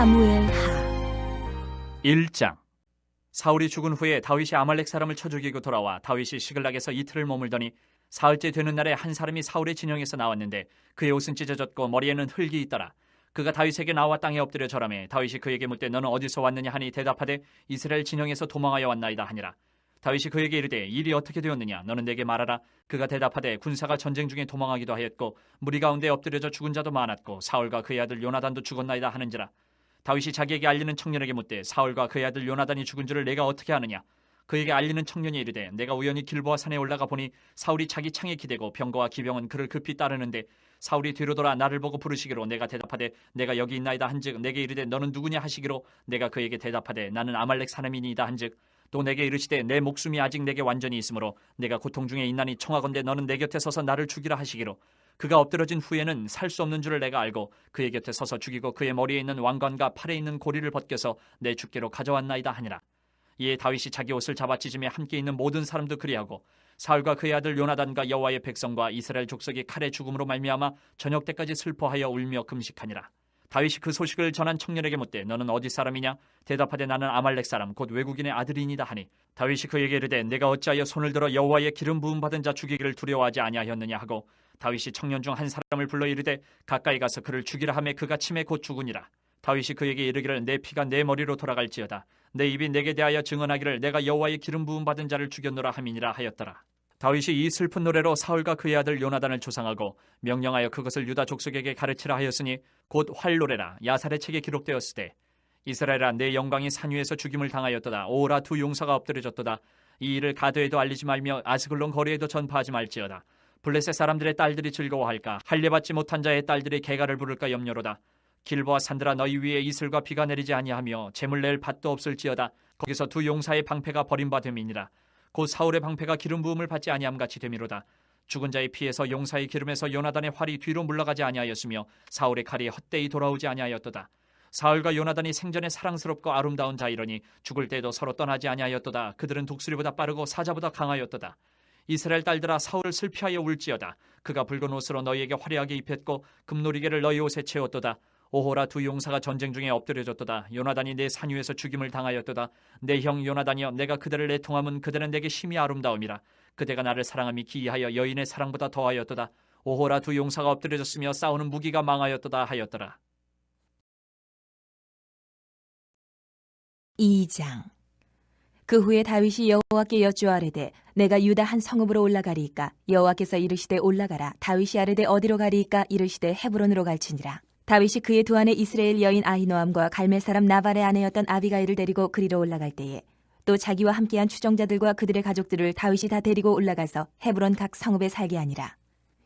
사무엘하 1장. 사울이 죽은 후에 다윗이 아말렉 사람을 쳐 죽이고 돌아와 다윗이 시글락에서 이틀을 머물더니 사흘째 되는 날에 한 사람이 사울의 진영에서 나왔는데 그의 옷은 찢어졌고 머리에는 흙이 있더라. 그가 다윗에게 나와 땅에 엎드려 절하매 다윗이 그에게 묻되 너는 어디서 왔느냐 하니 대답하되 이스라엘 진영에서 도망하여 왔나이다 하니라. 다윗이 그에게 이르되 일이 어떻게 되었느냐 너는 내게 말하라. 그가 대답하되 군사가 전쟁 중에 도망하기도 하였고 무리 가운데 엎드려져 죽은 자도 많았고 사울과 그의 아들 요나단도 죽었나이다 하는지라. 다윗이 자기에게 알리는 청년에게 묻되 사울과 그의 아들 요나단이 죽은 줄을 내가 어떻게 아느냐. 그에게 알리는 청년이 이르되 내가 우연히 길보아 산에 올라가 보니 사울이 자기 창에 기대고 병거와 기병은 그를 급히 따르는데 사울이 뒤로 돌아 나를 보고 부르시기로 내가 대답하되 내가 여기 있나이다 한즉 내게 이르되 너는 누구냐 하시기로 내가 그에게 대답하되 나는 아말렉 사람이니이다 한즉 또 내게 이르시되 내 목숨이 아직 내게 완전히 있으므로 내가 고통 중에 있나니 청하건대 너는 내 곁에 서서 나를 죽이라 하시기로 그가 엎드러진 후에는 살 수 없는 줄을 내가 알고 그의 곁에 서서 죽이고 그의 머리에 있는 왕관과 팔에 있는 고리를 벗겨서 내 주께로 가져왔나이다 하니라. 이에 다윗이 자기 옷을 잡아 찢으며 함께 있는 모든 사람도 그리하고 사울과 그의 아들 요나단과 여호와의 백성과 이스라엘 족속이 칼의 죽음으로 말미암아 저녁 때까지 슬퍼하여 울며 금식하니라. 다윗이 그 소식을 전한 청년에게 묻되 너는 어디 사람이냐. 대답하되 나는 아말렉 사람 곧 외국인의 아들이니이다 하니 다윗이 그에게 이르되 내가 어찌하여 손을 들어 여호와의 기름 부음 받은 자 죽이기를 두려워하지 아니하였느냐 하고 다윗이 청년 중 한 사람을 불러 이르되 가까이 가서 그를 죽이라 하매 그가 침에 곧 죽으니라. 다윗이 그에게 이르기를 내 피가 내 머리로 돌아갈지어다 내 입이 내게 대하여 증언하기를 내가 여호와의 기름 부음 받은 자를 죽였노라 함이니라 하였더라. 다윗이 이 슬픈 노래로 사울과 그의 아들 요나단을 조상하고 명령하여 그것을 유다 족속에게 가르치라 하였으니 곧 활노래라 야살의 책에 기록되었으되 이스라엘아 내 영광이 산 위에서 죽임을 당하였도다. 오라 두 용사가 엎드려졌도다. 이 일을 가드에도 알리지 말며 아스글론 거리에도 전파하지 말지어다. 블레셋 사람들의 딸들이 즐거워할까 할례받지 못한 자의 딸들이 개가를 부를까 염려로다. 길보아 산들아 너희 위에 이슬과 비가 내리지 아니하며 재물 낼 밭도 없을지어다. 거기서 두 용사의 방패가 버림받음이니라. 곧 사울의 방패가 기름 부음을 받지 아니함 같이 되미로다. 죽은 자의 피에서 용사의 기름에서 요나단의 활이 뒤로 물러가지 아니하였으며 사울의 칼이 헛되이 돌아오지 아니하였도다. 사울과 요나단이 생전에 사랑스럽고 아름다운 자이러니 죽을 때에도 서로 떠나지 아니하였도다. 그들은 독수리보다 빠르고 사자보다 강하였도다. 이스라엘 딸들아 사울을 슬피하여 울지어다. 그가 붉은 옷으로 너희에게 화려하게 입혔고 금노리개를 너희 옷에 채웠도다. 오호라 두 용사가 전쟁 중에 엎드려졌도다. 요나단이 내 산 위에서 죽임을 당하였도다. 내 형 요나단이여 내가 그들을 애통함은 그들은 내게 심히 아름다움이라. 그대가 나를 사랑함이 기이하여 여인의 사랑보다 더하였도다. 오호라 두 용사가 엎드려졌으며 싸우는 무기가 망하였도다 하였더라. 2장. 그 후에 다윗이 여호와께 여쭈아르되 내가 유다 한 성읍으로 올라가리이까. 여호와께서 이르시되 올라가라. 다윗이 아르되 어디로 가리이까. 이르시되 헤브론으로 갈지니라. 다윗이 그의 두 아내 이스라엘 여인 아히노암과 갈멜 사람 나발의 아내였던 아비가일을 데리고 그리로 올라갈 때에 또 자기와 함께한 추종자들과 그들의 가족들을 다윗이 다 데리고 올라가서 헤브론 각 성읍에 살게 하니라.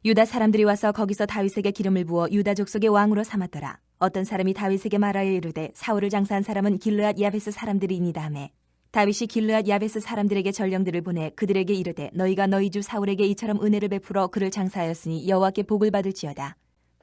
유다 사람들이 와서 거기서 다윗에게 기름을 부어 유다 족속의 왕으로 삼았더라. 어떤 사람이 다윗에게 말하여 이르되 사울을 장사한 사람은 길르앗 야베스 사람들이니이다 하매 다윗이 길르앗 야베스 사람들에게 전령들을 보내 그들에게 이르되 너희가 너희 주 사울에게 이처럼 은혜를 베풀어 그를 장사하였으니 여호와께 복을 받을지어다.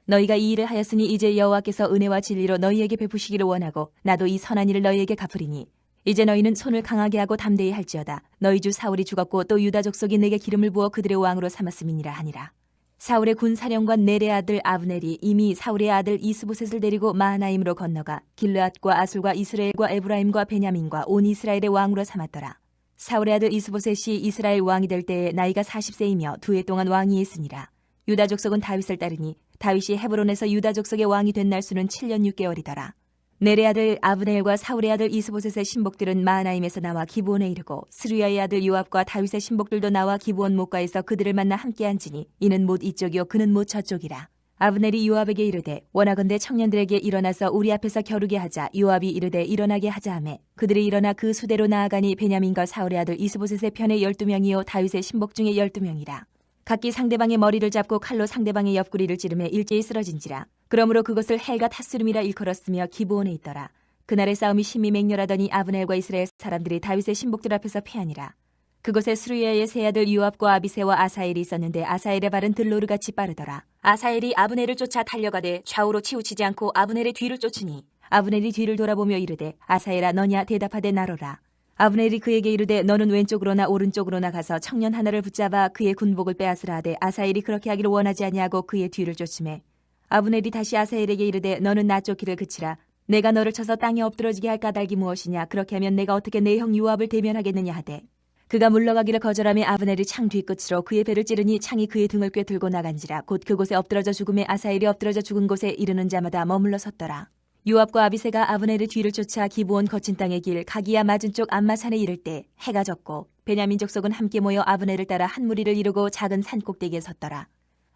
너희가 이 일을 하였으니 이제 여호와께서 은혜와 진리로 너희에게 베푸시기를 원하고 나도 이 선한 일을 너희에게 갚으리니 이제 너희는 손을 강하게 하고 담대히 할지어다. 너희 주 사울이 죽었고 또 유다 족속이 내게 기름을 부어 그들의 왕으로 삼았음이니라 하니라. 사울의 군사령관 넬의 아들 아브넬이 이미 사울의 아들 이스보셋을 데리고 마하나임으로 건너가 길르앗과 아술과 이스라엘과 에브라임과 베냐민과 온 이스라엘의 왕으로 삼았더라. 사울의 아들 이스보셋이 이스라엘 왕이 될 때에 나이가 40세이며 2해 동안 왕위에 있으니라. 유다 족속은 다윗을 따르니 다윗이 헤브론에서 유다 족속의 왕이 된 날 수는 7년 6개월이더라. 넬의 아들 아브넬과 사울의 아들 이스보셋의 신복들은 마하나임에서 나와 기브온에 이르고 스루야의 아들 요압과 다윗의 신복들도 나와 기브온 목가에서 그들을 만나 함께 앉으니 이는 못 이쪽이요 그는 못 저쪽이라. 아브넬이 요압에게 이르되 원하건대 청년들에게 일어나서 우리 앞에서 겨루게 하자. 요압이 이르되 일어나게 하자 하매 그들이 일어나 그 수대로 나아가니 베냐민과 사울의 아들 이스보셋의 편에 12명이요 다윗의 신복 중에 12명이라. 각기 상대방의 머리를 잡고 칼로 상대방의 옆구리를 찌르며 일제히 쓰러진지라. 그러므로 그것을 헬가 탓스름이라 일컬었으며 기브온에 있더라. 그날의 싸움이 심히 맹렬하더니 아브넬과 이스라엘 사람들이 다윗의 신복들 앞에서 패하니라. 그곳에 스루야의 세 아들 요압과 아비새와 아사엘이 있었는데 아사엘의 발은 들로르같이 빠르더라. 아사엘이 아브넬을 쫓아 달려가되 좌우로 치우치지 않고 아브넬의 뒤를 쫓으니 아브넬이 뒤를 돌아보며 이르되 아사엘아 너냐. 대답하되 나로라. 아브넬이 그에게 이르되 너는 왼쪽으로나 오른쪽으로나 가서 청년 하나를 붙잡아 그의 군복을 빼앗으라 하되 아사엘이 그렇게 하기를 원하지 아니하고 그의 뒤를 쫓으매 아브넬이 다시 아사엘에게 이르되 너는 나 쫓기를 그치라. 내가 너를 쳐서 땅에 엎드러지게 할 까닭이 무엇이냐? 그렇게 하면 내가 어떻게 내 형 요압을 대면하겠느냐 하되 그가 물러가기를 거절하며 아브넬이 창 뒤끝으로 그의 배를 찌르니 창이 그의 등을 꿰들고 나간지라. 곧 그곳에 엎드러져 죽음에 아사엘이 엎드러져 죽은 곳에 이르는 자마다 머물러 섰더라. 요압과 아비새가 아브넬의 뒤를 쫓아 기브온 거친 땅의 길 가기야 맞은 쪽 암마산에 이를 때 해가 졌고 베냐민 족속은 함께 모여 아브넬을 따라 한 무리를 이루고 작은 산 꼭대기에 섰더라.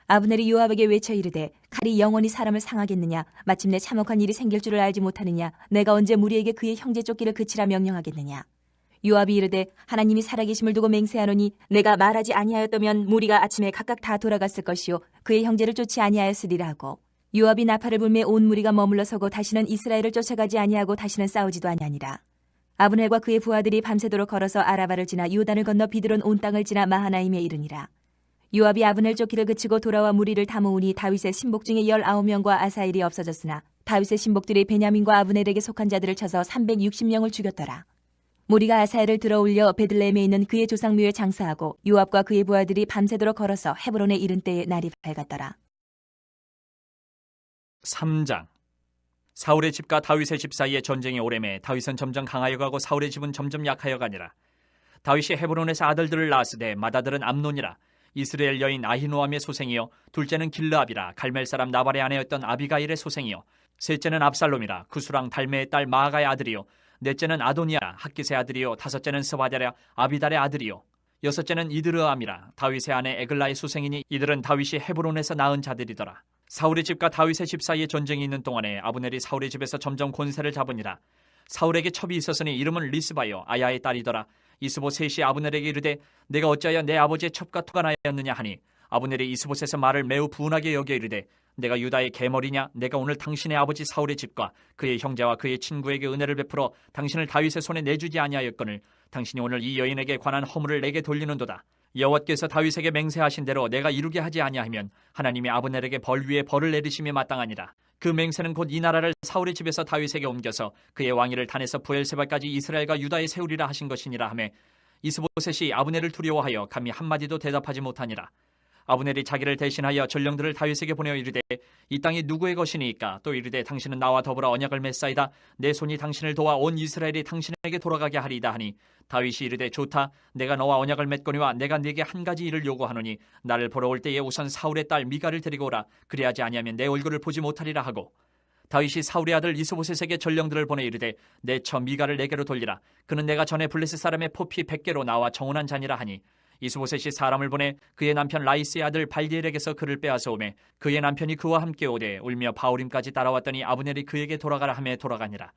아브넬이 요압에게 외쳐 이르되 칼이 영원히 사람을 상하겠느냐? 마침내 참혹한 일이 생길 줄을 알지 못하느냐? 내가 언제 무리에게 그의 형제 쫓기를 그치라 명령하겠느냐? 요압이 이르되 하나님이 살아계심을 두고 맹세하노니 내가 말하지 아니하였다면 무리가 아침에 각각 다 돌아갔을 것이요 그의 형제를 쫓지 아니하였으리라 하고 요압이 나팔을 불매 온 무리가 머물러 서고 다시는 이스라엘을 쫓아가지 아니하고 다시는 싸우지도 아니하니라. 아브넬과 그의 부하들이 밤새도록 걸어서 아라바를 지나 요단을 건너 비드론 온 땅을 지나 마하나임에 이르니라. 요압이 아브넬 쫓기를 그치고 돌아와 무리를 다 모으니 다윗의 신복 중에 19명과 아사엘이 없어졌으나 다윗의 신복들이 베냐민과 아브넬에게 속한 자들을 쳐서 360명을 죽였더라. 무리가 아사엘을 들어올려 베들레헴에 있는 그의 조상묘에 장사하고 요압과 그의 부하들이 밤새도록 걸어서 헤브론에 이른 때에 날이 밝았더라. 3장. 사울의 집과 다윗의 집 사이에 전쟁이 오래매 다윗은 점점 강하여 가고 사울의 집은 점점 약하여 가니라. 다윗이 헤브론에서 아들들을 낳았으되 맏아들은 암논이라. 이스라엘 여인 아히노암의 소생이요 둘째는 길르압이라. 갈멜 사람 나발의 아내였던 아비가일의 소생이요 셋째는 압살롬이라. 구수랑 달메의 딸 마아가의 아들이요 넷째는 아도니아 학깃의 아들이요 다섯째는 스바랴 아비달의 아들이요 여섯째는 이드르암이라. 다윗의 아내 에글라의 소생이니 이들은 다윗이 헤브론에서 낳은 자들이더라. 사울의 집과 다윗의 집 사이에 전쟁이 있는 동안에 아브넬이 사울의 집에서 점점 권세를 잡으니라. 사울에게 첩이 있었으니 이름은 리스바요 아야의 딸이더라. 이스보셋이 아브넬에게 이르되 내가 어찌하여 내 아버지의 첩과 투간하였느냐 하니 아브넬이 이스보셋의 말을 매우 분하게 여겨 이르되 내가 유다의 계머리냐? 내가 오늘 당신의 아버지 사울의 집과 그의 형제와 그의 친구에게 은혜를 베풀어 당신을 다윗의 손에 내주지 아니하였거늘 당신이 오늘 이 여인에게 관한 허물을 내게 돌리는도다. 여호와께서 다윗에게 맹세하신 대로 내가 이루게 하지 아니하면 하나님이 아브넬에게 벌 위에 벌을 내리심에 마땅하니라. 그 맹세는 곧 이 나라를 사울의 집에서 다윗에게 옮겨서 그의 왕위를 단에서 부엘세바까지 이스라엘과 유다에 세우리라 하신 것이니라 하매 이스보셋이 아브넬을 두려워하여 감히 한마디도 대답하지 못하니라. 아브넬이 자기를 대신하여 전령들을 다윗에게 보내어 이르되 이 땅이 누구의 것이니까? 또 이르되 당신은 나와 더불어 언약을 맺사이다. 내 손이 당신을 도와 온 이스라엘이 당신에게 돌아가게 하리이다 하니 다윗이 이르되 좋다. 내가 너와 언약을 맺거니와 내가 네게 한 가지 일을 요구하노니 나를 보러 올 때에 우선 사울의 딸 미가를 데리고 오라. 그리하지 아니하면 내 얼굴을 보지 못하리라 하고 다윗이 사울의 아들 이스보셋에게 전령들을 보내 이르되 내 처 미가를 내게로 돌리라. 그는 내가 전에 블레셋 사람의 포피 100개로 나와 정혼한 자니라 하니 이스보셋이 사람을 보내 그의 남편 라이스의 아들 발디엘에게서 그를 빼앗아 오매 그의 남편이 그와 함께 오되 울며 바울임까지 따라왔더니 아브넬이 그에게 돌아가라 하며 돌아가니라.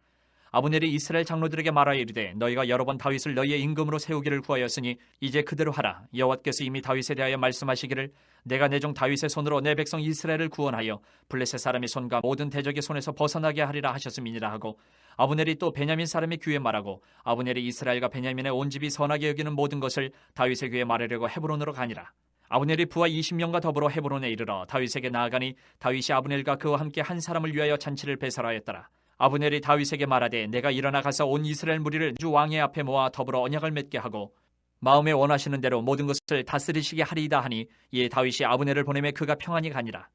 아브넬이 이스라엘 장로들에게 말하여 이르되 너희가 여러 번 다윗을 너희의 임금으로 세우기를 구하였으니 이제 그대로 하라. 여호와께서 이미 다윗에 대하여 말씀하시기를 내가 내 종 다윗의 손으로 내 백성 이스라엘을 구원하여 블레셋 사람의 손과 모든 대적의 손에서 벗어나게 하리라 하셨음이니라 하고 아브넬이 또 베냐민 사람의 귀에 말하고 아브넬이 이스라엘과 베냐민의 온 집이 선하게 여기는 모든 것을 다윗의 귀에 말하려고 헤브론으로 가니라. 아브넬이 부하 20명과 더불어 헤브론에 이르러 다윗에게 나아가니 다윗이 아브넬과 그와 함께 한 사람을 위하여 잔치를 배설하였더라. 아브넬이 다윗에게 말하되 내가 일어나 가서 온 이스라엘 무리를 주 왕의 앞에 모아 더불어 언약을 맺게 하고 마음에 원하시는 대로 모든 것을 다스리시게 하리이다 하니 이에 다윗이 아브넬을 보내매 그가 평안히 가니라.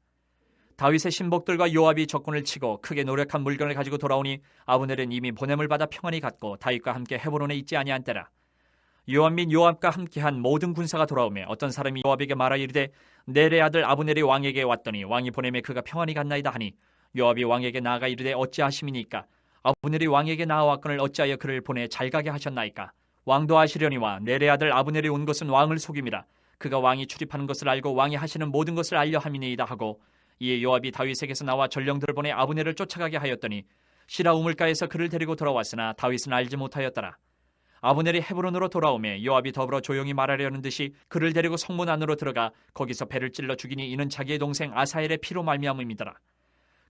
다윗의 신복들과 요압이 적군을 치고 크게 노력한 물건을 가지고 돌아오니 아브넬은 이미 보냄을 받아 평안히 갔고 다윗과 함께 헤브론에 있지 아니한 때라. 요압 및 요압과 함께한 모든 군사가 돌아오매 어떤 사람이 요압에게 말하여 이르되 넬의 아들 아브넬이 왕에게 왔더니 왕이 보내매 그가 평안히 갔나이다 하니 요압이 왕에게 나아가 이르되 어찌하심이니까? 아브넬이 왕에게 나아왔거늘 어찌하여 그를 보내 잘 가게 하셨나이까? 왕도 아시려니와 넬의 아들 아브넬이 온 것은 왕을 속임이라. 그가 왕이 출입하는 것을 알고 왕이 하시는 모든 것을 알려 함이니이다 하고 이에 요압이 다윗에게서 나와 전령들을 보내 아브넬을 쫓아가게 하였더니 시라 우물가에서 그를 데리고 돌아왔으나 다윗은 알지 못하였더라. 아브넬이 헤브론으로 돌아오매 요압이 더불어 조용히 말하려는 듯이 그를 데리고 성문 안으로 들어가 거기서 배를 찔러 죽이니 이는 자기의 동생 아사엘의 피로 말미암음이더라.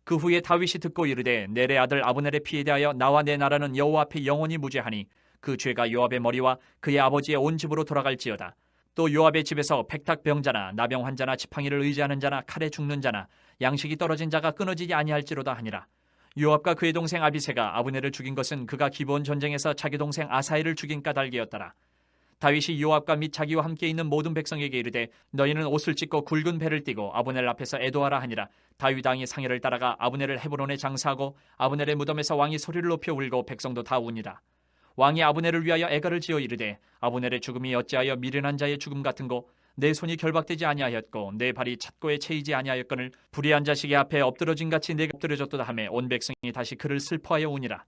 그 후에 다윗이 듣고 이르되 넬의 아들 아브넬의 피에 대하여 나와 내 나라는 여호와 앞에 영원히 무죄하니 그 죄가 요압의 머리와 그의 아버지의 온 집으로 돌아갈지어다. 또 요압의 집에서 백탁병자나 나병 환자나 지팡이를 의지하는 자나 칼에 죽는 자나 양식이 떨어진 자가 끊어지지 아니할지로다 하니라. 요압과 그의 동생 아비새가 아브넬을 죽인 것은 그가 기브온 전쟁에서 자기 동생 아사엘을 죽인 까닭이었더라. 다윗이 요압과 및 자기와 함께 있는 모든 백성에게 이르되 너희는 옷을 찢고 굵은 배를 띠고 아브넬 앞에서 애도하라 하니라. 다윗 왕이 상의를 따라가 아브넬을 헤브론에 장사하고 아브넬의 무덤에서 왕이 소리를 높여 울고 백성도 다 우니라. 왕이 아브넬을 위하여 애가를 지어 이르되 아브넬의 죽음이 어찌하여 미련한 자의 죽음 같은고 내 손이 결박되지 아니하였고 내 발이 찻고에 채이지 아니하였거늘 불의한 자식의 앞에 엎드러진 같이 내가 엎드려졌도다 하매 온 백성이 다시 그를 슬퍼하여 우니라.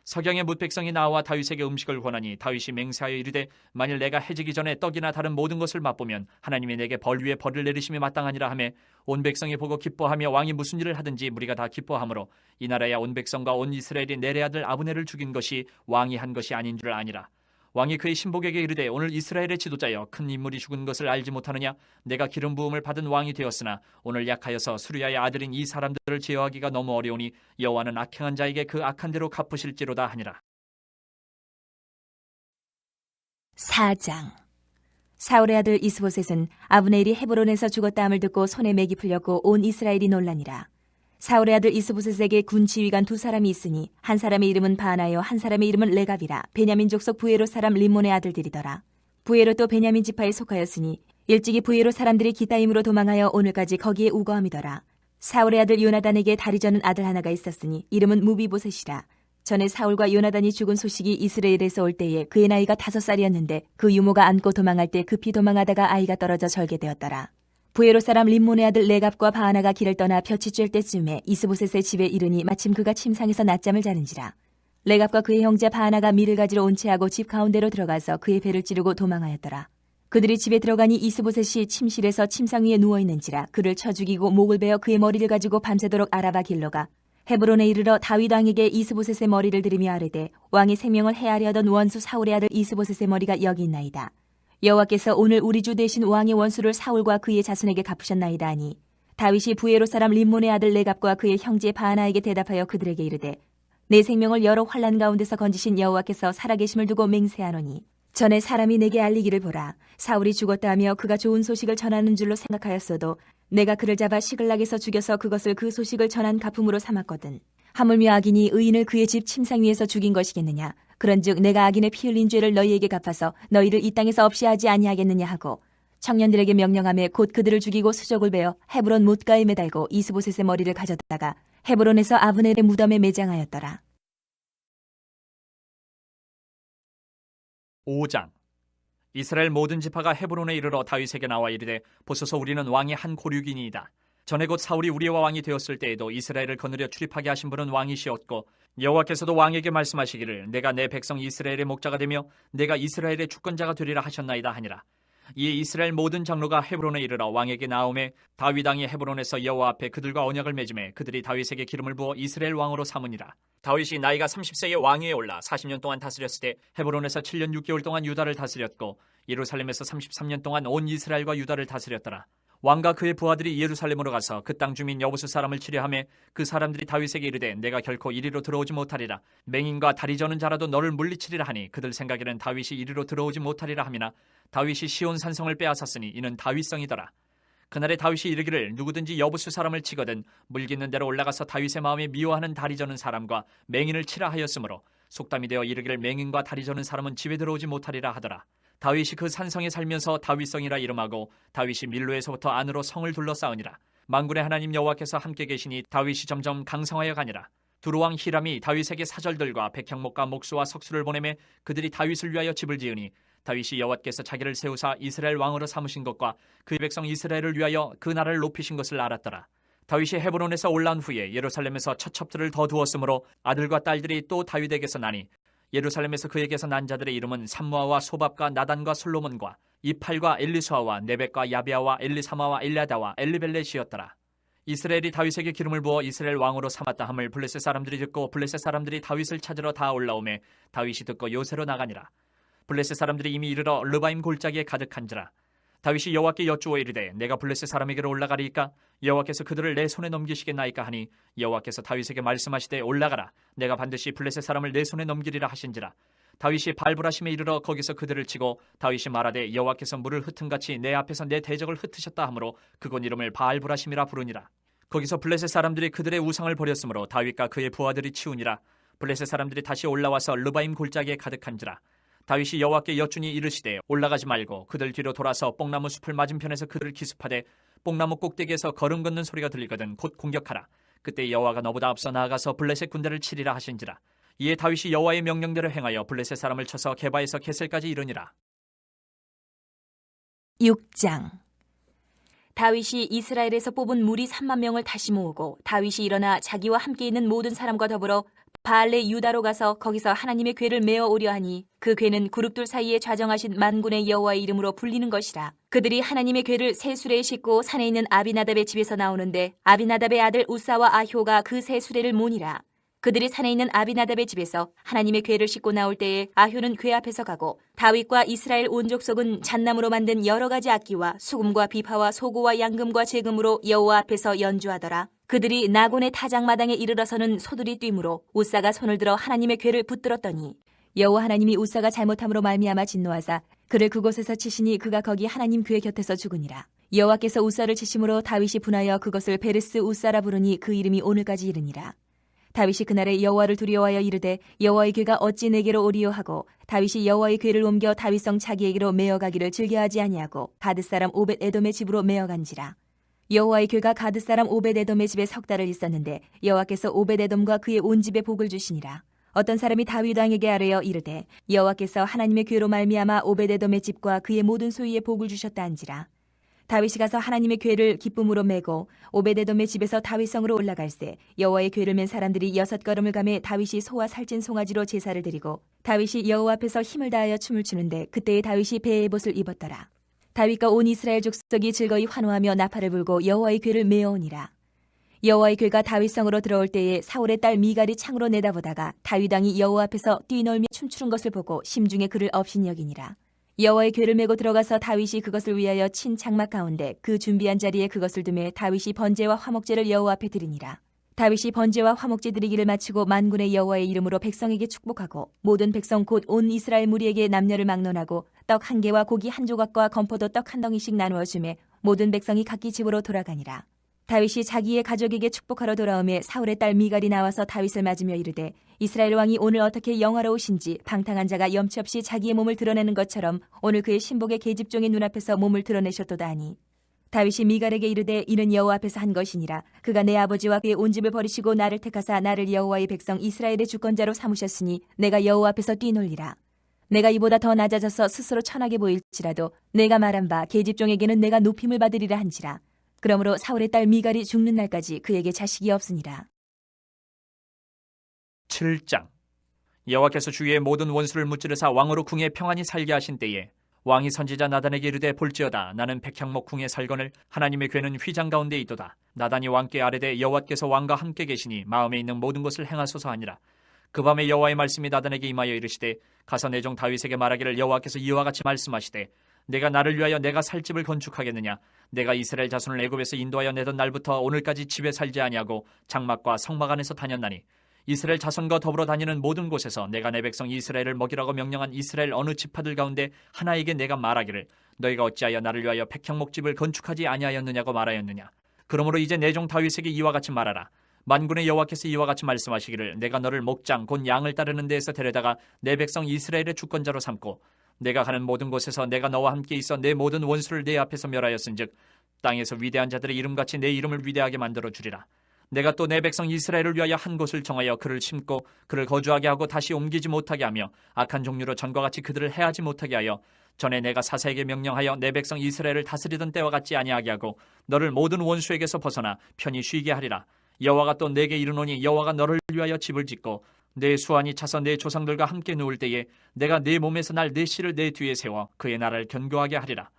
석양의 뭇백성이 나와 다윗에게 음식을 권하니 다윗이 맹세하여 이르되 만일 내가 해지기 전에 떡이나 다른 모든 것을 맛보면 하나님이 내게 벌 위에 벌을 내리심이 마땅하니라 하매 온 백성이 보고 기뻐하며 왕이 무슨 일을 하든지 무리가 다 기뻐하므로 이 나라야 온 백성과 온 이스라엘이 내레 아들 아브넬을 죽인 것이 왕이 한 것이 아닌 줄 아니라. 왕이 그의 신복에게 이르되 오늘 이스라엘의 지도자여 큰 인물이 죽은 것을 알지 못하느냐. 내가 기름 부음을 받은 왕이 되었으나 오늘 약하여서 수르야의 아들인 이 사람들을 제어하기가 너무 어려우니 여호와는 악행한 자에게 그 악한 대로 갚으실지로다 하니라. 4장. 사울의 아들 이스보셋은 아브넬이 헤브론에서 죽었다 함을 듣고 손에 맥이 풀렸고 온 이스라엘이 놀라니라. 사울의 아들 이스보셋에게 군 지휘관 두 사람이 있으니 한 사람의 이름은 바나요 한 사람의 이름은 레갑이라. 베냐민 족속 부에롯 사람 림몬의 아들들이더라. 부에롯도 베냐민 지파에 속하였으니 일찍이 부에롯 사람들이 기타임으로 도망하여 오늘까지 거기에 우거함이더라. 사울의 아들 요나단에게 다리 저는 아들 하나가 있었으니 이름은 무비보셋이라. 전에 사울과 요나단이 죽은 소식이 이스라엘에서 올 때에 그의 나이가 5살이었는데 그 유모가 안고 도망할 때 급히 도망하다가 아이가 떨어져 절개되었더라. 부에롯 사람 림몬의 아들 레갑과 바하나가 길을 떠나 볕이 쬐을 때쯤에 이스보셋의 집에 이르니 마침 그가 침상에서 낮잠을 자는지라. 레갑과 그의 형제 바하나가 밀을 가지러 온 채하고 집 가운데로 들어가서 그의 배를 찌르고 도망하였더라. 그들이 집에 들어가니 이스보셋이 침실에서 침상 위에 누워있는지라. 그를 쳐 죽이고 목을 베어 그의 머리를 가지고 밤새도록 아라바 길러가 헤브론에 이르러 다윗 왕에게 이스보셋의 머리를 들이며 아뢰되 왕이 생명을 해하려 하던 원수 사울의 아들 이스보셋의 머리가 여기 있나이다. 여호와께서 오늘 우리 주 대신 왕의 원수를 사울과 그의 자손에게 갚으셨나이다 하니 다윗이 부에롯 사람 림몬의 아들 레갑과 그의 형제 바하나에게 대답하여 그들에게 이르되 내 생명을 여러 환난 가운데서 건지신 여호와께서 살아계심을 두고 맹세하노니 전에 사람이 내게 알리기를 보라. 사울이 죽었다 하며 그가 좋은 소식을 전하는 줄로 생각하였어도 내가 그를 잡아 시글락에서 죽여서 그것을 그 소식을 전한 가품으로 삼았거든. 하물며 악인이 의인을 그의 집 침상 위에서 죽인 것이겠느냐. 그런즉 내가 악인의 피 흘린 죄를 너희에게 갚아서 너희를 이 땅에서 없이 하지 아니하겠느냐 하고 청년들에게 명령하며 곧 그들을 죽이고 수족을 베어 헤브론 못가에 매달고 이스보셋의 머리를 가져다가 헤브론에서 아브넬의 무덤에 매장하였더라. 5장. 이스라엘 모든 지파가 헤브론에 이르러 다윗에게 나와 이르되 보소서 우리는 왕의 한 고륙이니이다. 전에 곧 사울이 우리와 왕이 되었을 때에도 이스라엘을 거느려 출입하게 하신 분은 왕이시었고 여호와께서도 왕에게 말씀하시기를 내가 내 백성 이스라엘의 목자가 되며 내가 이스라엘의 주권자가 되리라 하셨나이다 하니라. 이에 이스라엘 모든 장로가 헤브론에 이르러 왕에게 나오매 다윗 왕이 헤브론에서 여호와 앞에 그들과 언약을 맺음에 그들이 다윗에게 기름을 부어 이스라엘 왕으로 삼으니라. 다윗이 나이가 30세에 왕위에 올라 40년 동안 다스렸을 때 헤브론에서 7년 6개월 동안 유다를 다스렸고 예루살렘에서 33년 동안 온 이스라엘과 유다를 다스렸더라. 왕과 그의 부하들이 예루살렘으로 가서 그 땅 주민 여부수 사람을 치려하며 그 사람들이 다윗에게 이르되 내가 결코 이리로 들어오지 못하리라. 맹인과 다리 저는 자라도 너를 물리치리라 하니 그들 생각에는 다윗이 이리로 들어오지 못하리라 함이나 다윗이 시온 산성을 빼앗았으니 이는 다윗성이더라. 그날에 다윗이 이르기를 누구든지 여부수 사람을 치거든 물깃는 대로 올라가서 다윗의 마음에 미워하는 다리 저는 사람과 맹인을 치라 하였으므로 속담이 되어 이르기를 맹인과 다리 저는 사람은 집에 들어오지 못하리라 하더라. 다윗이 그 산성에 살면서 다윗성이라 이름하고 다윗이 밀로에서부터 안으로 성을 둘러싸우니라. 만군의 하나님 여호와께서 함께 계시니 다윗이 점점 강성하여 가니라. 두루왕 히람이 다윗에게 사절들과 백향목과 목수와 석수를 보내매 그들이 다윗을 위하여 집을 지으니 다윗이 여호와께서 자기를 세우사 이스라엘 왕으로 삼으신 것과 그의 백성 이스라엘을 위하여 그 나라를 높이신 것을 알았더라. 다윗이 헤브론에서 올라온 후에 예루살렘에서 처첩들을 더 두었으므로 아들과 딸들이 또 다윗에게서 나니 예루살렘에서 그에게서 난 자들의 이름은 삼무아와 소밥과 나단과 솔로몬과 이팔과 엘리수아와 네벡과 야비아와 엘리사마와 엘리아다와 엘리벨렛이었더라. 이스라엘이 다윗에게 기름을 부어 이스라엘 왕으로 삼았다 함을 블레셋 사람들이 듣고 블레셋 사람들이 다윗을 찾으러 다 올라오매 다윗이 듣고 요새로 나가니라. 블레셋 사람들이 이미 이르러 르바임 골짜기에 가득한지라. 다윗이 여호와께 여쭈어 이르되 내가 블레셋 사람에게로 올라가리이까 여호와께서 그들을 내 손에 넘기시겠나이까 하니 여호와께서 다윗에게 말씀하시되 올라가라. 내가 반드시 블레셋 사람을 내 손에 넘기리라 하신지라. 다윗이 발브라심에 이르러 거기서 그들을 치고 다윗이 말하되 여호와께서 물을 흩은같이 내 앞에서 내 대적을 흩으셨다 하므로 그곳 이름을 바알브라심이라 부르니라. 거기서 블레셋 사람들이 그들의 우상을 버렸으므로 다윗과 그의 부하들이 치우니라. 블레셋 사람들이 다시 올라와서 르바임 골짜기에 가득한지라. 다윗이 여호와께 여쭈니 이르시되 올라가지 말고 그들 뒤로 돌아서 뽕나무 숲을 맞은편에서 그들을 기습하되 뽕나무 꼭대기에서 걸음 걷는 소리가 들리거든 곧 공격하라. 그때 여호와가 너보다 앞서 나아가서 블레셋 군대를 치리라 하신지라. 이에 다윗이 여호와의 명령대로 행하여 블레셋 사람을 쳐서 게바에서 게셀까지 이르니라. 6장. 다윗이 이스라엘에서 뽑은 무리 3만 명을 다시 모으고 다윗이 일어나 자기와 함께 있는 모든 사람과 더불어 바알레 유다로 가서 거기서 하나님의 궤를 메어 오려 하니 그 궤는 그룹들 사이에 좌정하신 만군의 여호와의 이름으로 불리는 것이라. 그들이 하나님의 궤를 새 수레에 싣고 산에 있는 아비나답의 집에서 나오는데 아비나답의 아들 우사와 아효가 그 새 수레를 모니라. 그들이 산에 있는 아비나답의 집에서 하나님의 궤를 싣고 나올 때에 아효는 궤 앞에서 가고 다윗과 이스라엘 온 족속은 잣나무로 만든 여러 가지 악기와 수금과 비파와 소고와 양금과 제금으로 여호와 앞에서 연주하더라. 그들이 나곤의 타작마당에 이르러서는 소들이 뛰므로 우사가 손을 들어 하나님의 궤를 붙들었더니 여호와 하나님이 우사가 잘못함으로 말미암아 진노하사 그를 그곳에서 치시니 그가 거기 하나님 궤 곁에서 죽으니라. 여호와께서 우사를 치심으로 다윗이 분하여 그것을 베르스 우사라 부르니 그 이름이 오늘까지 이르니라. 다윗이 그날에 여호와를 두려워하여 이르되 여호와의 궤가 어찌 내게로 오리요 하고 다윗이 여호와의 궤를 옮겨 다윗성 자기에게로 메어가기를 즐겨하지 아니하고 가드 사람 오벳 에돔의 집으로 메어간지라. 여호와의 궤가 가드 사람 오벳 에돔의 집에 석 달을 있었는데 여호와께서 오벳 에돔과 그의 온 집에 복을 주시니라. 어떤 사람이 다윗 왕에게 아뢰어 이르되 여호와께서 하나님의 궤로 말미암아 오벳 에돔의 집과 그의 모든 소유에 복을 주셨다 한지라. 다윗이 가서 하나님의 궤를 기쁨으로 메고 오베데돔의 집에서 다윗성으로 올라갈새 여호와의 궤를 맨 사람들이 6걸음을 가매 다윗이 소와 살찐 송아지로 제사를 드리고 다윗이 여호와 앞에서 힘을 다하여 춤을 추는데 그때에 다윗이 배의 옷을 입었더라. 다윗과 온 이스라엘 족속이 즐거이 환호하며 나팔을 불고 여호와의 궤를 메어오니라. 여호와의 궤가 다윗성으로 들어올 때에 사울의 딸 미갈이 창으로 내다보다가 다윗 왕이 여호와 앞에서 뛰놀며 춤추는 것을 보고 심중에 그를 업신여기니라. 여호와의 궤를 메고 들어가서 다윗이 그것을 위하여 친 장막 가운데 그 준비한 자리에 그것을 두매 다윗이 번제와 화목제를 여호와 앞에 드리니라. 다윗이 번제와 화목제 드리기를 마치고 만군의 여호와의 이름으로 백성에게 축복하고 모든 백성 곧 온 이스라엘 무리에게 남녀를 막론하고 떡 한 개와 고기 한 조각과 건포도 떡 한 덩이씩 나누어 주매 모든 백성이 각기 집으로 돌아가니라. 다윗이 자기의 가족에게 축복하러 돌아오매 사울의 딸 미갈이 나와서 다윗을 맞으며 이르되 이스라엘 왕이 오늘 어떻게 영화로우신지 방탕한 자가 염치 없이 자기의 몸을 드러내는 것처럼 오늘 그의 신복의 계집종의 눈앞에서 몸을 드러내셨도다 하니 다윗이 미갈에게 이르되 이는 여호와 앞에서 한 것이니라. 그가 내 아버지와 그의 온 집을 버리시고 나를 택하사 나를 여호와의 백성 이스라엘의 주권자로 삼으셨으니 내가 여호와 앞에서 뛰놀리라. 내가 이보다 더 낮아져서 스스로 천하게 보일지라도 내가 말한 바 계집종에게는 내가 높임을 받으리라 한지라. 그러므로 사울의 딸 미갈이 죽는 날까지 그에게 자식이 없으니라. 7장. 여호와께서 주위의 모든 원수를 무찌르사 왕으로 궁에 평안히 살게 하신 때에 왕이 선지자 나단에게 이르되 볼지어다 나는 백향목 궁에 살거늘 하나님의 궤는 휘장 가운데 있도다. 나단이 왕께 아뢰되 여호와께서 왕과 함께 계시니 마음에 있는 모든 것을 행하소서 하니라. 그 밤에 여호와의 말씀이 나단에게 임하여 이르시되 가서 내 종 다윗에게 말하기를 여호와께서 이와 같이 말씀하시되 내가 나를 위하여 내가 살 집을 건축하겠느냐. 내가 이스라엘 자손을 애굽에서 인도하여 내던 날부터 오늘까지 집에 살지 아니하고 장막과 성막 안에서 다녔나니 이스라엘 자손과 더불어 다니는 모든 곳에서 내가 내 백성 이스라엘을 먹이라고 명령한 이스라엘 어느 지파들 가운데 하나에게 내가 말하기를 너희가 어찌하여 나를 위하여 백향목집을 건축하지 아니하였느냐고 말하였느냐. 그러므로 이제 내 종 다윗에게 이와 같이 말하라. 만군의 여호와께서 이와 같이 말씀하시기를 내가 너를 목장 곧 양을 따르는 데에서 데려다가 내 백성 이스라엘의 주권자로 삼고 내가 가는 모든 곳에서 내가 너와 함께 있어 내 모든 원수를 내 앞에서 멸하였은즉 땅에서 위대한 자들의 이름같이 내 이름을 위대하게 만들어 주리라. 내가 또 내 백성 이스라엘을 위하여 한 곳을 정하여 그를 심고 그를 거주하게 하고 다시 옮기지 못하게 하며 악한 종류로 전과 같이 그들을 해하지 못하게 하여 전에 내가 사사에게 명령하여 내 백성 이스라엘을 다스리던 때와 같지 아니하게 하고 너를 모든 원수에게서 벗어나 편히 쉬게 하리라. 여호와가 또 내게 이르노니 여호와가 너를 위하여 집을 짓고 내 수완이 차서 내 조상들과 함께 누울 때에 내가 내 몸에서 날 내 씨를 내 뒤에 세워 그의 나라를 견고하게 하리라.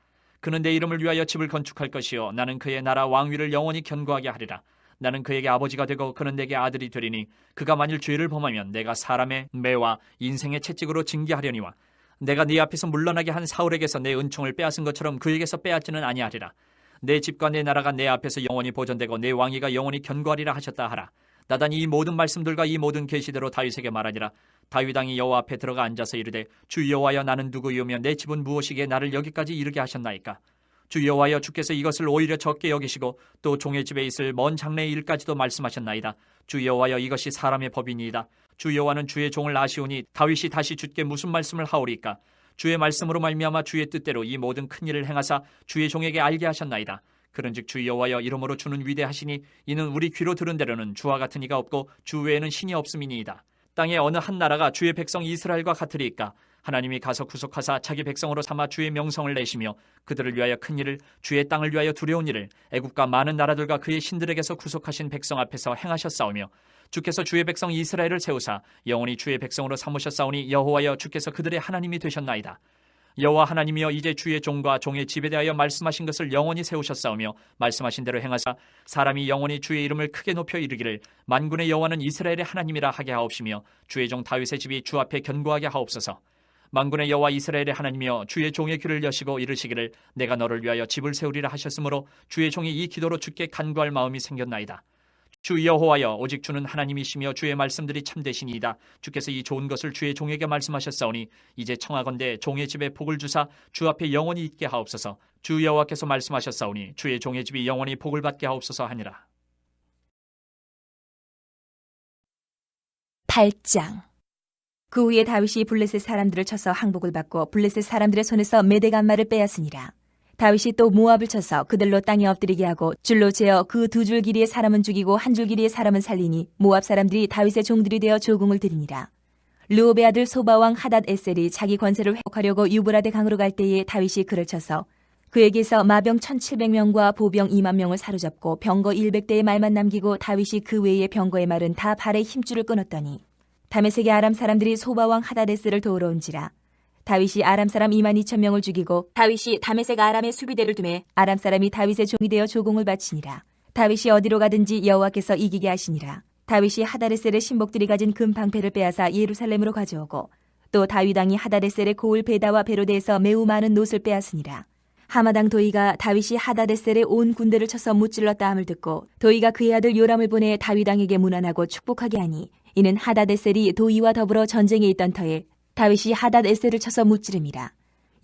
그는 내 이름을 위하여 집을 건축할 것이요 나는 그의 나라 왕위를 영원히 견고하게 하리라. 나는 그에게 아버지가 되고 그는 내게 아들이 되리니 그가 만일 죄를 범하면 내가 사람의 매와 인생의 채찍으로 징계하려니와 내가 네 앞에서 물러나게 한 사울에게서 내 은총을 빼앗은 것처럼 그에게서 빼앗지는 아니하리라. 내 집과 내 나라가 내 앞에서 영원히 보존되고 내 왕위가 영원히 견고하리라 하셨다 하라. 나단이 이 모든 말씀들과 이 모든 계시대로 다윗에게 말하니라. 다윗 왕이 여호와 앞에 들어가 앉아서 이르되 주 여호와여 나는 누구이오며 내 집은 무엇이기에 나를 여기까지 이르게 하셨나이까. 주 여호와여, 주께서 이것을 오히려 적게 여기시고 또 종의 집에 있을 먼 장래의 일까지도 말씀하셨나이다. 주 여호와여, 이것이 사람의 법이니이다. 주 여호와는 주의 종을 아시오니 다윗이 다시 주께 무슨 말씀을 하오리까? 주의 말씀으로 말미암아 주의 뜻대로 이 모든 큰 일을 행하사 주의 종에게 알게 하셨나이다. 그런즉 주 여호와여, 이러므로 주는 위대하시니 이는 우리 귀로 들은 대로는 주와 같은 이가 없고 주 외에는 신이 없음이니이다. 땅의 어느 한 나라가 주의 백성 이스라엘과 같으리이까? 하나님이 가서 구속하사 자기 백성으로 삼아 주의 명성을 내시며 그들을 위하여 큰 일을, 주의 땅을 위하여 두려운 일을 애국과 많은 나라들과 그의 신들에게서 구속하신 백성 앞에서 행하셨사오며, 주께서 주의 백성 이스라엘을 세우사 영원히 주의 백성으로 삼으셨사오니 여호와여, 주께서 그들의 하나님이 되셨나이다. 여호와 하나님이여, 이제 주의 종과 종의 집에 대하여 말씀하신 것을 영원히 세우셨사오며 말씀하신 대로 행하사 사람이 영원히 주의 이름을 크게 높여 이르기를 만군의 여호와는 이스라엘의 하나님이라 하게 하옵시며 주의 종 다윗의 집이 주 앞에 견고하게 하옵소서. 만군의 여호와 이스라엘의 하나님이여, 주의 종의 귀를 여시고 이르시기를 내가 너를 위하여 집을 세우리라 하셨으므로 주의 종이 이 기도로 주께 간구할 마음이 생겼나이다. 주 여호와여, 오직 주는 하나님이시며 주의 말씀들이 참되시니이다. 주께서 이 좋은 것을 주의 종에게 말씀하셨사오니 이제 청하건대 종의 집에 복을 주사 주 앞에 영원히 있게 하옵소서. 주 여호와께서 말씀하셨사오니 주의 종의 집이 영원히 복을 받게 하옵소서 하니라. 8장. 그 후에 다윗이 블레셋 사람들을 쳐서 항복을 받고 블레셋 사람들의 손에서 메대간마를 빼앗으니라. 다윗이 또 모압을 쳐서 그들로 땅에 엎드리게 하고 줄로 재어 그 두 줄 길이의 사람은 죽이고 한 줄 길이의 사람은 살리니 모압 사람들이 다윗의 종들이 되어 조공을 드리니라. 르옵의 아들 소바왕 하닷 에셀이 자기 권세를 회복하려고 유브라데 강으로 갈 때에 다윗이 그를 쳐서 그에게서 마병 1700명과 보병 2만 명을 사로잡고 병거 100대의 말만 남기고 다윗이 그 외의 병거의 말은 다 발에 힘줄을 끊었더니 다메섹의 아람 사람들이 소바왕 하다데스를 도우러 온지라. 다윗이 아람 사람 2만 2천 명을 죽이고 다윗이 다메섹 아람의 수비대를 두매 아람 사람이 다윗의 종이 되어 조공을 바치니라. 다윗이 어디로 가든지 여호와께서 이기게 하시니라. 다윗이 하다데셀의 신복들이 가진 금 방패를 빼앗아 예루살렘으로 가져오고 또 다윗 왕이 하다데셀의 고을 베다와 베로데에서 매우 많은 놋을 빼앗으니라. 하마당 도이가 다윗이 하다데셀의 온 군대를 쳐서 무찔렀다 함을 듣고 도이가 그의 아들 요람을 보내 다윗 왕에게 문안하고 축복하게 하니 이는 하닷에셀이 도이와 더불어 전쟁에 있던 터에 다윗이 하닷에셀을 쳐서 무찌름이라.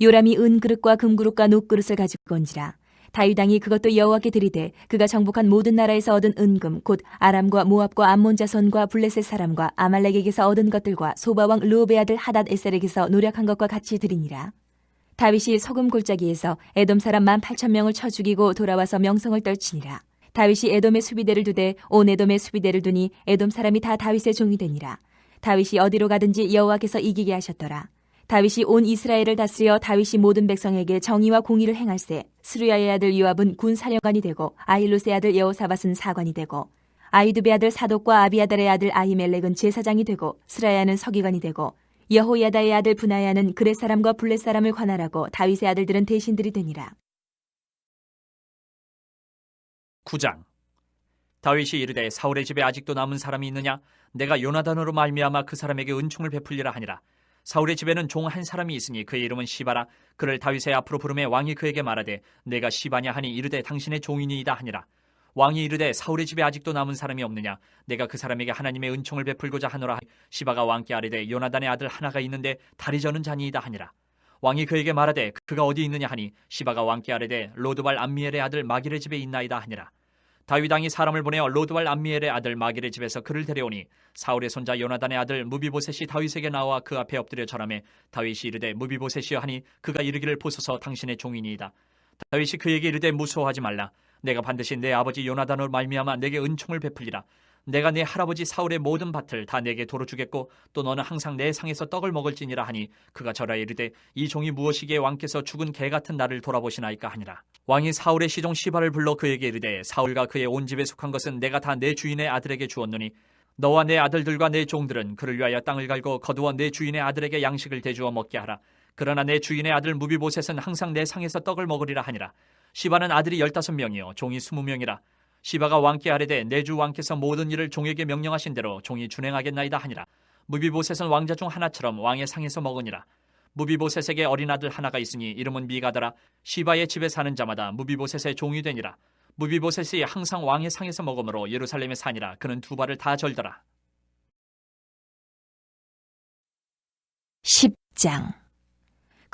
요람이 은그릇과 금그릇과 녹그릇을 가지고 온지라. 다윗 왕이 그것도 여호와께 드리되 그가 정복한 모든 나라에서 얻은 은금 곧 아람과 모압과 암몬 자손과 블레셋 사람과 아말렉에게서 얻은 것들과 소바왕 르옵의 아들 하닷에셀에게서 노력한 것과 같이 드리니라. 다윗이 소금 골짜기에서 에돔 사람 18,000명을 쳐 죽이고 돌아와서 명성을 떨치니라. 다윗이 에돔의 수비대를 두되 온 에돔의 수비대를 두니 에돔 사람이 다 다윗의 종이 되니라. 다윗이 어디로 가든지 여호와께서 이기게 하셨더라. 다윗이 온 이스라엘을 다스려 다윗이 모든 백성에게 정의와 공의를 행할세 스루야의 아들 요압은 군 사령관이 되고 아힐롯의 아들 여호사밧은 사관이 되고 아히두베 아들 사독과 아비아달의 아들 아히멜렉은 제사장이 되고 스라야는 서기관이 되고 여호야다의 아들 브나야는 그렛 사람과 블렛 사람을 관할하고 다윗의 아들들은 대신들이 되니라. 9장. 다윗이 이르되 사울의 집에 아직도 남은 사람이 있느냐? 내가 요나단으로 말미암아 그 사람에게 은총을 베풀리라 하니라. 사울의 집에는 종 한 사람이 있으니 그의 이름은 시바라. 그를 다윗의 앞으로 부르매 왕이 그에게 말하되 내가 시바냐 하니 이르되 당신의 종이니이다 하니라. 왕이 이르되 사울의 집에 아직도 남은 사람이 없느냐? 내가 그 사람에게 하나님의 은총을 베풀고자 하노라. 시바가 왕께 아뢰되 요나단의 아들 하나가 있는데 다리 저는 자니이다 하니라. 왕이 그에게 말하되 그가 어디 있느냐 하니 시바가 왕께 아뢰되 로드발 암미엘의 아들 마길의 집에 있나이다 하니라. 다윗 왕이 사람을 보내어 로드발 암미엘의 아들 마길의 집에서 그를 데려오니 사울의 손자 요나단의 아들 무비보셋이 다윗에게 나와 그 앞에 엎드려 절하매 다윗이 이르되 무비보셋이여 하니 그가 이르기를 보소서 당신의 종이니이다. 다윗이 그에게 이르되 무서워하지 말라. 내가 반드시 내 아버지 요나단으로 말미암아 내게 은총을 베풀리라. 내가 내 할아버지 사울의 모든 밭을 다 내게 도로 주겠고 또 너는 항상 내 상에서 떡을 먹을지니라 하니 그가 절하여 이르되 이 종이 무엇이기에 왕께서 죽은 개 같은 나를 돌아보시나이까 하니라. 왕이 사울의 시종 시바를 불러 그에게 이르되 사울과 그의 온 집에 속한 것은 내가 다 내 주인의 아들에게 주었노니 너와 내 아들들과 내 종들은 그를 위하여 땅을 갈고 거두어 내 주인의 아들에게 양식을 대주어 먹게 하라. 그러나 내 주인의 아들 무비보셋은 항상 내 상에서 떡을 먹으리라 하니라. 시바는 아들이 15명이요 종이 20명이라. 시바가 왕께 아뢰되 내 주 왕께서 모든 일을 종에게 명령하신 대로 종이 준행하겠나이다 하니라. 무비보셋은 왕자 중 하나처럼 왕의 상에서 먹으니라. 무비보셋에게 어린 아들 하나가 있으니 이름은 미가더라. 시바의 집에 사는 자마다 무비보셋의 종이 되니라. 무비보셋이 항상 왕의 상에서 먹으므로 예루살렘에 사니라. 그는 두 발을 다 절더라. 10장.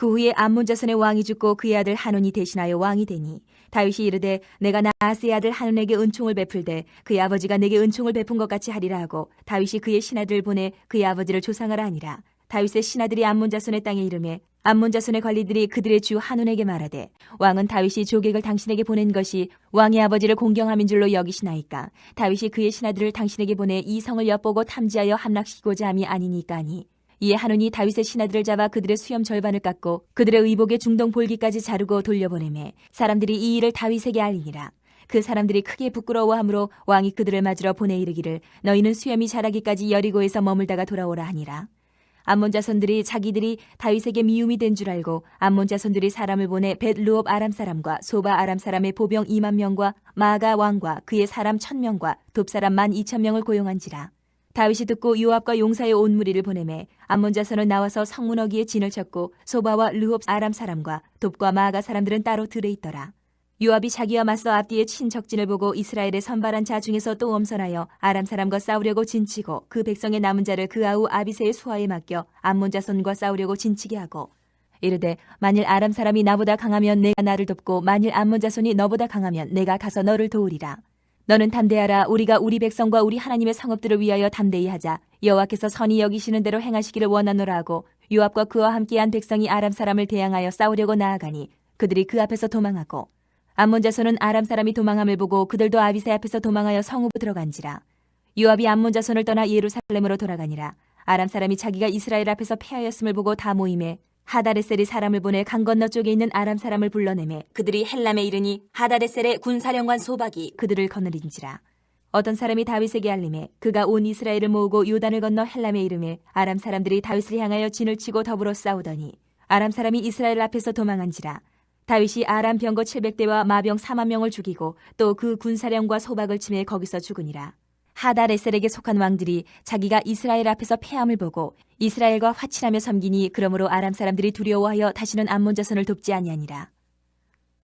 그 후에 암몬 자손의 왕이 죽고 그의 아들 한온이 대신하여 왕이 되니 다윗이 이르되 내가 나하스의 아들 한온에게 은총을 베풀되 그의 아버지가 내게 은총을 베푼 것 같이 하리라 하고 다윗이 그의 신하들을 보내 그의 아버지를 조상하라 하니라. 다윗의 신하들이 암몬 자손의 땅에 이르매 암몬 자손의 관리들이 그들의 주 한온에게 말하되 왕은 다윗이 조객을 당신에게 보낸 것이 왕의 아버지를 공경함인 줄로 여기시나이까. 다윗이 그의 신하들을 당신에게 보내 이 성을 엿보고 탐지하여 함락시키고자 함이 아니니까 하니 이에 한온이 다윗의 신하들을 잡아 그들의 수염 절반을 깎고 그들의 의복의 중동 볼기까지 자르고 돌려보내매 사람들이 이 일을 다윗에게 알리니라. 그 사람들이 크게 부끄러워하므로 왕이 그들을 맞으러 보내 이르기를 너희는 수염이 자라기까지 여리고에서 머물다가 돌아오라 하니라. 암몬 자손들이 자기들이 다윗에게 미움이 된 줄 알고 암몬 자손들이 사람을 보내 벳르옵 아람 사람과 소바 아람 사람의 보병 2만 명과 마가 왕과 그의 사람 1,000명과 돕사람 12,000명을 고용한지라. 다윗이 듣고 요압과 용사의 온 무리를 보내매 암몬 자손은 나와서 성문어기에 진을 쳤고 소바와 르홉 아람 사람과 돕과 마가 사람들은 따로 들에 있더라. 요압이 자기와 맞서 앞뒤에 친 적진을 보고 이스라엘의 선발한 자 중에서 또 엄선하여 아람 사람과 싸우려고 진치고 그 백성의 남은 자를 그 아우 아비새의 수하에 맡겨 암몬 자손과 싸우려고 진치게 하고 이르되 만일 아람 사람이 나보다 강하면 내가 나를 돕고 만일 암몬 자손이 너보다 강하면 내가 가서 너를 도우리라. 너는 담대하라. 우리가 우리 백성과 우리 하나님의 성읍들을 위하여 담대히 하자. 여호와께서 선히 여기시는 대로 행하시기를 원하노라 하고 요압과 그와 함께한 백성이 아람 사람을 대항하여 싸우려고 나아가니 그들이 그 앞에서 도망하고 암몬 자손은 아람 사람이 도망함을 보고 그들도 아비새 앞에서 도망하여 성읍으로 들어간지라. 요압이 암몬 자손을 떠나 예루살렘으로 돌아가니라. 아람 사람이 자기가 이스라엘 앞에서 패하였음을 보고 다 모임에 하다레셀이 사람을 보내 강 건너 쪽에 있는 아람 사람을 불러내매 그들이 헬람에 이르니 하다레셀의 군사령관 소박이 그들을 거느린지라. 어떤 사람이 다윗에게 알림해 그가 온 이스라엘을 모으고 요단을 건너 헬람에 이르매 아람 사람들이 다윗을 향하여 진을 치고 더불어 싸우더니 아람 사람이 이스라엘 앞에서 도망한지라. 다윗이 아람 병거 700대와 마병 4만 명을 죽이고 또 그 군사령과 소박을 치매 거기서 죽으니라. 하다레셀에게 속한 왕들이 자기가 이스라엘 앞에서 패함을 보고 이스라엘과 화친하며 섬기니 그러므로 아람 사람들이 두려워하여 다시는 암몬 자손을 돕지 아니하니라.